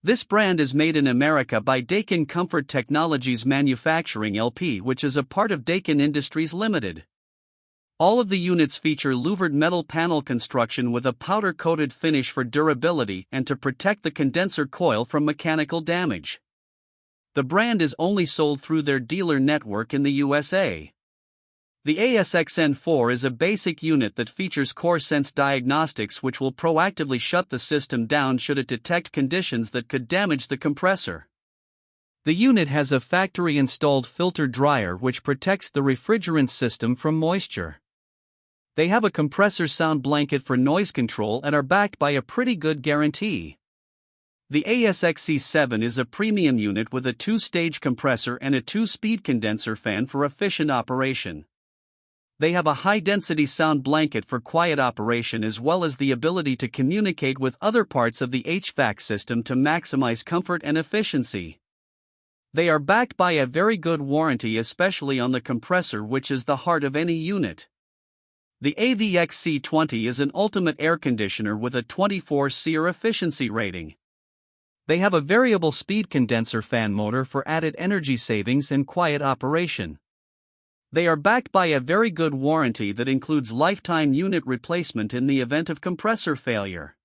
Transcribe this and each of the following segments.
This brand is made in America by Daikin Comfort Technologies Manufacturing LP, which is a part of Daikin Industries Limited. All of the units feature louvered metal panel construction with a powder-coated finish for durability and to protect the condenser coil from mechanical damage. The brand is only sold through their dealer network in the USA. The ASXN4 is a basic unit that features core sense diagnostics, which will proactively shut the system down should it detect conditions that could damage the compressor. The unit has a factory-installed filter dryer which protects the refrigerant system from moisture. They have a compressor sound blanket for noise control and are backed by a pretty good guarantee. The ASXC7 is a premium unit with a 2-stage compressor and a 2-speed condenser fan for efficient operation. They have a high-density sound blanket for quiet operation as well as the ability to communicate with other parts of the HVAC system to maximize comfort and efficiency. They are backed by a very good warranty, especially on the compressor, which is the heart of any unit. The HvacRepairGuy is an ultimate air conditioner with a 24 SEER efficiency rating. They have a variable speed condenser fan motor for added energy savings and quiet operation. They are backed by a very good warranty that includes lifetime unit replacement in the event of compressor failure.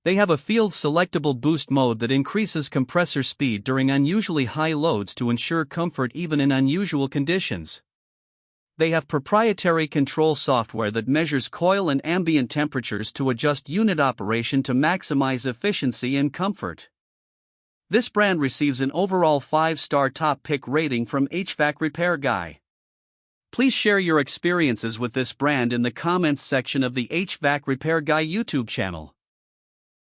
They have a field selectable boost mode that increases compressor speed during unusually high loads to ensure comfort even in unusual conditions. They have proprietary control software that measures coil and ambient temperatures to adjust unit operation to maximize efficiency and comfort. This brand receives an overall 5-star top pick rating from HvacRepairGuy. Please share your experiences with this brand in the comments section of the HvacRepairGuy YouTube channel.